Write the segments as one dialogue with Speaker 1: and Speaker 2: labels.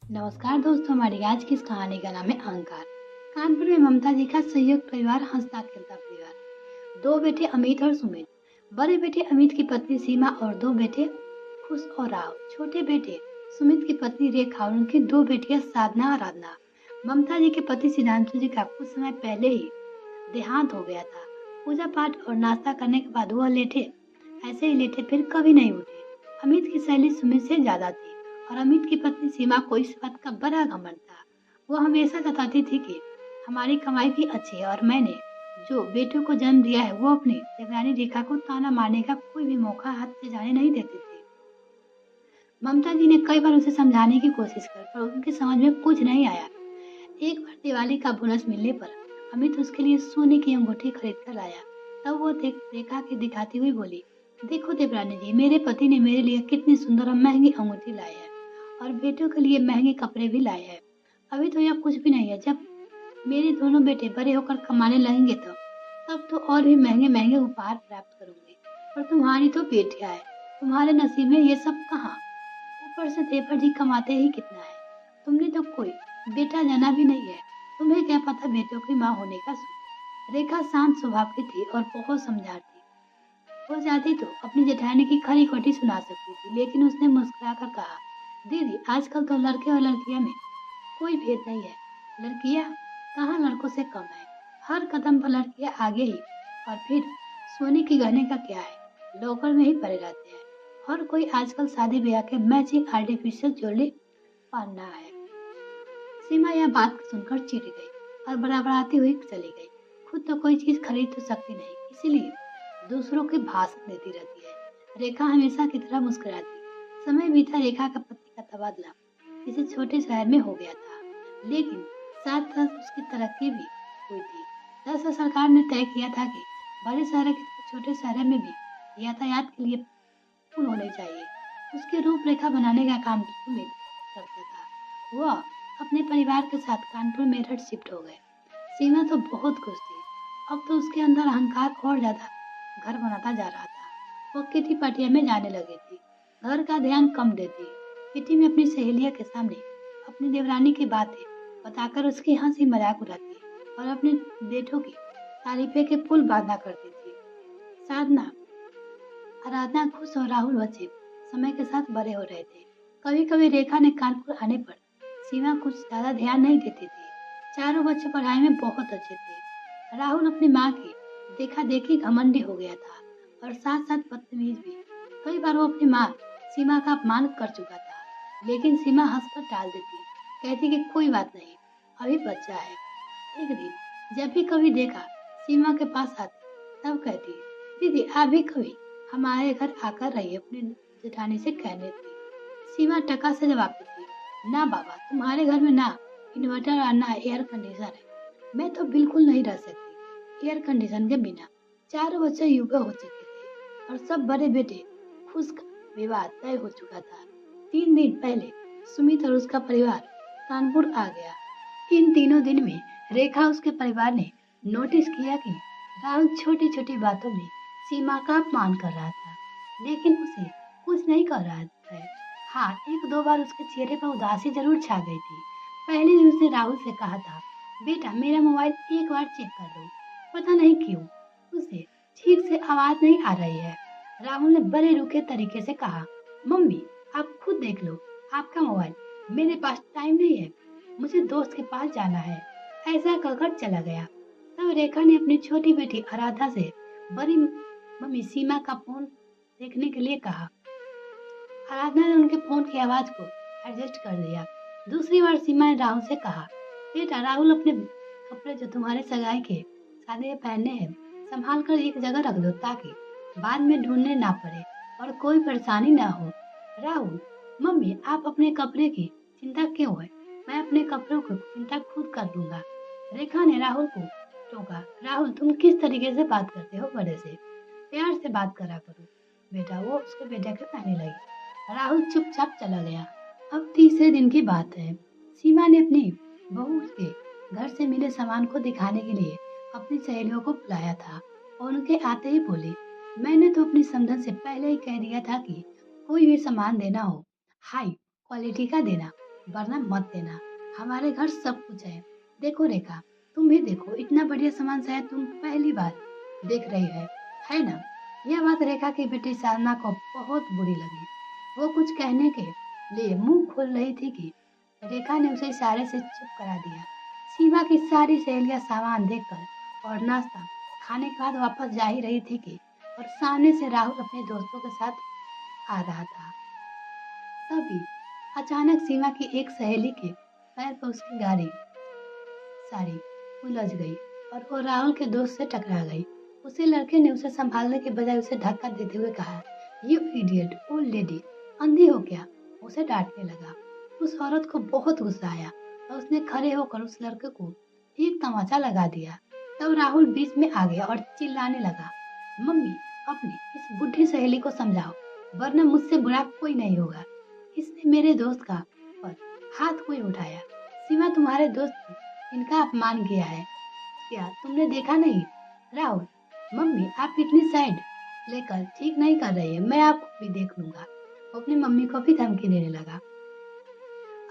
Speaker 1: नमस्कार दोस्तों, हमारी आज की इस कहानी का नाम है अहंकार। कानपुर में ममता जी का संयुक्त परिवार हंसता खेलता परिवार। दो बेटे अमित और सुमित। बड़े बेटे अमित की पत्नी सीमा और दो बेटे खुश और राव। छोटे बेटे सुमित की पत्नी रेखा और उनकी दो बेटियां साधना और आराधना। ममता जी के पति सिद्धांशु जी का कुछ समय पहले ही देहांत हो गया था। पूजा पाठ और नाश्ता करने के बाद वह लेटे, ऐसे ही लेटे फिर कभी नहीं उठे। अमित की सहेली सुमित से ज्यादा थी और अमित की पत्नी सीमा को इस बात का बड़ा घमंड था। वो हमेशा बताती थी कि हमारी कमाई भी अच्छी है और मैंने जो बेटों को जन्म दिया है वो अपनी देवरानी रेखा को ताना मारने का कोई भी मौका हाथ से जाने नहीं देती थी। ममता जी ने कई बार उसे समझाने की कोशिश कर पर उनकी समझ में कुछ नहीं आया। एक बार दिवाली का बोनस मिलने पर अमित उसके लिए सोने की अंगूठी खरीद कर लाया। तब वो रेखा के दिखाती हुई बोली, देखो देवरानी जी, मेरे पति ने मेरे लिए कितनी सुंदर और महंगी अंगूठी लाई है और बेटों के लिए महंगे कपड़े भी लाए हैं। अभी तो यह कुछ भी नहीं है, जब मेरे दोनों बेटे बड़े होकर कमाने लगेंगे तब तो और भी महंगे महंगे उपहार प्राप्त करूंगी। पर तुम्हारी तो बेटियां है, तुम्हारे नसीब में ये सब कहाँ। ऊपर से देवर जी कमाते ही कितना है, तुमने तो कोई बेटा जाना भी नहीं है, तुम्हें क्या पता बेटों की माँ होने का सुख। रेखा शांत स्वभाव की थी और बहुत समझाती। वो चाहती तो अपनी जेठानी की खरी खोटी सुना सकती थी, लेकिन उसने मुस्कुराकर कहा, दीदी आजकल तो लड़के और लड़कियां में कोई भेद नहीं है। लड़कियां कहाँ लड़कों से कम है, हर कदम पर लड़कियां आगे ही। और फिर सोने की गहने का क्या है, लोकर में ही पड़े रहते हैं। हर कोई आजकल शादी ब्याह के मैचिंग आर्टिफिशियल ज्वेलरी पहनना है। सीमा यह बात सुनकर चिढ़ गई और बड़बड़ाती हुई चली गई। खुद तो कोई चीज खरीद तो सकती नहीं, इसीलिए दूसरों के भाषण देती रहती है। रेखा हमेशा की तरह मुस्कुराती। समय बीता, रेखा का पति का तबादला किसी छोटे शहर में हो गया था, लेकिन साथ साथ उसकी तरक्की भी हुई थी। दरअसल सरकार ने तय किया था कि बड़े शहर के छोटे शहर में भी यातायात के लिए पुल होने चाहिए। उसकी रूपरेखा बनाने का काम सुमित करता था। वह अपने परिवार के साथ कानपुर मेरठ शिफ्ट हो गए। सीमा तो बहुत खुश थी। अब तो उसके अंदर अहंकार और ज्यादा घर बनाता जा रहा था। वो किटी पार्टियों में जाने लगी थी, घर का ध्यान कम देती। किटी में अपनी सहेलियों के सामने अपनी देवरानी की बातें बताकर उसकी हंसी मजाक उड़ाती और अपने बेटों की तारीफे के पुल बांधा करती थी। साधना, आराधना, खुश और राहुल बच्चे समय के साथ बड़े हो रहे थे। कभी कभी रेखा ने कानपुर आने पर सीमा कुछ ज्यादा ध्यान नहीं देती थी। चारों बच्चे पढ़ाई में बहुत अच्छे थे। राहुल अपनी माँ की देखा देखी घमंडी हो गया था और साथ साथ बदतमीज भी। कई बार वो अपनी माँ सीमा का अपमान कर चुका था, लेकिन सीमा हंसकर टाल देती, कहती कि कोई बात नहीं, अभी बच्चा है। एक दिन जब भी कभी देखा सीमा के पास आती, तब कहती, दीदी आप भी कभी हमारे घर आकर रहिए, अपनी जेठानी से कहने थी। सीमा टका से जवाब देती, ना बाबा, तुम्हारे घर में ना इन्वर्टर और ना एयर कंडीशनर है, मैं तो बिल्कुल नहीं रह सकती एयर कंडीशन के बिना। चारों बच्चे युवा हो चुके थे और सब बड़े बेटे खुश का विवाह तय हो चुका था। 3 दिन पहले सुमित और उसका परिवार कानपुर आ गया। इन तीनों दिन में रेखा उसके परिवार ने नोटिस किया कि राहुल छोटी छोटी बातों में सीमा का अपमान कर रहा था, लेकिन उसे कुछ नहीं कर रहा है। हाँ, एक दो बार उसके चेहरे पर उदासी जरूर छा गई थी। पहले दिन उसने राहुल से कहा था, बेटा मेरा मोबाइल एक बार चेक कर लो। पता नहीं क्यों उसे ठीक से आवाज नहीं आ रही है। राहुल ने बड़े रूखे तरीके से कहा, मम्मी आप खुद देख लो आपका मोबाइल, मेरे पास टाइम नहीं है, मुझे दोस्त के पास जाना है। ऐसा कहकर चला गया। तब रेखा ने अपनी छोटी बेटी आराधा से बड़ी मम्मी सीमा का फोन देखने के लिए कहा। आराधना ने उनके फोन की आवाज को एडजस्ट कर दिया। दूसरी बार सीमा ने राहुल से कहा, बेटा राहुल अपने कपड़े जो तुम्हारे सगाई के शादी में पहनने हैं संभाल कर एक जगह रख दो, ताकि बाद में ढूंढने ना पड़े और कोई परेशानी ना हो। राहुल, मम्मी आप अपने कपड़े की चिंता क्यों है, मैं अपने कपड़ों की चिंता खुद कर लूंगा। रेखा ने राहुल को टोका, राहुल तुम किस तरीके से बात करते हो, बड़े से प्यार से बात करा करो बेटा। वो उसके बेटे के कहने लगी। राहुल चुपचाप चला गया। अब तीसरे दिन की बात है। सीमा ने अपनी बहू के घर से मिले सामान को दिखाने के लिए अपनी सहेलियों को बुलाया था और उनके आते ही बोली, मैंने तो अपनी समधन से पहले ही कह दिया था कि कोई भी सामान देना हो हाई क्वालिटी का देना। वरना मत देना। हमारे घर सब कुछ है। देखो रेखा, तुम भी देखो, इतना बढ़िया सामान शायद तुम पहली बार देख रही है ना? यह बात रेखा की बेटी साधना को बहुत बुरी लगी। वो कुछ कहने के लिए मुंह खोल रही थी कि रेखा ने उसे इशारे से चुप करा दिया। सीमा की सारी सहेलियां सामान देखकर और नाश्ता खाने के बाद वापस जा ही रही थी कि और सामने से राहुल अपने दोस्तों के साथ आ रहा था। तभी अचानक सीमा की एक सहेली के पैर पर उसकी गाड़ी साड़ी उलझ गई और वो राहुल के दोस्त से टकरा गई। उसे लड़के ने उसे संभालने के बजाय उसे धक्का देते हुए कहा, यू इडियट ओल्ड लेडी, अंधी हो क्या? उसे डांटने लगा। उस औरत को बहुत गुस्सा आया और उसने खड़े होकर उस लड़के को एक तमाचा लगा दिया। तब राहुल बीच में आ गया और चिल्लाने लगा, मम्मी अपनी इस बुढ़ी सहेली को समझाओ, वरना मुझसे बुरा कोई नहीं होगा। इसने मेरे दोस्त का पर हाथ क्यों उठाया? सीमा तुम्हारे दोस्त ने इनका अपमान किया है, क्या तुमने देखा नहीं? राहुल, मम्मी आप इतनी साइड लेकर ठीक नहीं कर रही है, मैं आपको भी देख लूंगा। वो अपनी मम्मी को भी धमकी देने लगा।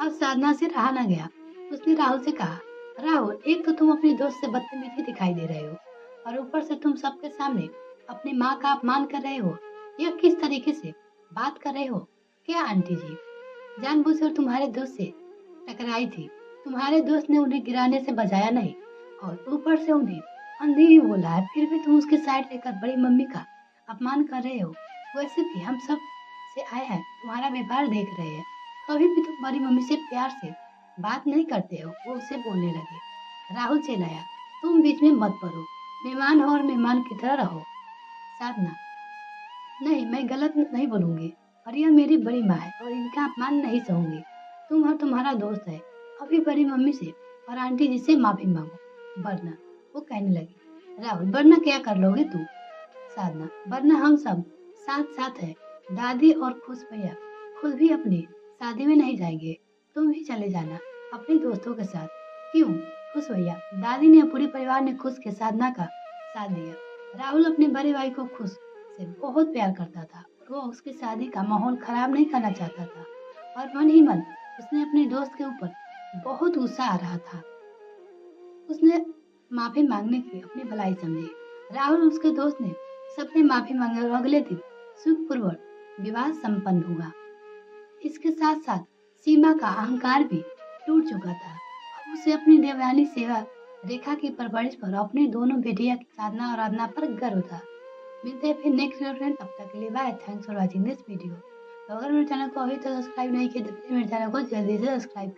Speaker 1: अब साधना से रहा न गया। उसने राहुल से कहा, राहुल एक तो तुम अपनी दोस्त से बदतमीजी दिखाई दे रहे हो और ऊपर से तुम सबके सामने अपनी माँ का अपमान कर रहे हो। यह किस तरीके से बात कर रहे हो? क्या आंटी जी जानबूझकर तुम्हारे दोस्त से टकराई थी? तुम्हारे दोस्त ने उन्हें गिराने से बचाया नहीं और ऊपर से उन्हें अंधी ही बोला है, फिर भी तुम उसकी साइड लेकर बड़ी मम्मी का अपमान कर रहे हो। वैसे भी हम सब से आए हैं तुम्हारा व्यवहार देख रहे हैं, कभी भी तुम बड़ी मम्मी से प्यार से बात नहीं करते हो। वो उसे बोलने लगे। राहुल चिल्लाया, तुम बीच में मत पड़ो, मेहमान हो और मेहमान की तरह रहो। साधना, नहीं मैं गलत नहीं बोलूंगी और यह मेरी बड़ी माँ है और इनका अपमान नहीं सहूंगी। तुम और तुम्हारा दोस्त है, अभी बड़ी मम्मी से और आंटी जी से माफी मांगो, वरना वो कहने लगी। राहुल, वरना क्या कर लोगे तू? साधना, वरना हम सब साथ साथ है। दादी और खुश भैया खुद भी अपनी शादी में नहीं जाएंगे, तुम भी चले जाना अपने दोस्तों के साथ। क्यों? खुश भैया, दादी ने पूरे परिवार ने खुश के साधना का साथ दिया। राहुल अपने बड़े भाई को खुश से बहुत प्यार करता था और वो उसकी शादी का माहौल खराब नहीं करना चाहता था और मन ही मन उसने अपने दोस्त के ऊपर बहुत गुस्सा आ रहा था। उसने माफी मांगने की अपनी भलाई समझी। राहुल और उसके दोस्त ने सबने माफी मांगी और अगले दिन सुखपूर्वक विवाह संपन्न हुआ। इसके साथ साथ सीमा का अहंकार भी टूट चुका था। अब उसे अपनी देवयानी सेवा रेखा की परवरिश पर अपनी दोनों बेटियां की साधना और आराधना पर गर्व था। मिलते हैं फिर नेक्स्ट वीडियो। तब तक के लिए bye. Thanks for watching this video. तो अगर मेरे चैनल को अभी तक सब्सक्राइब नहीं किया तो प्लीज मेरे चैनल को जल्दी से सब्सक्राइब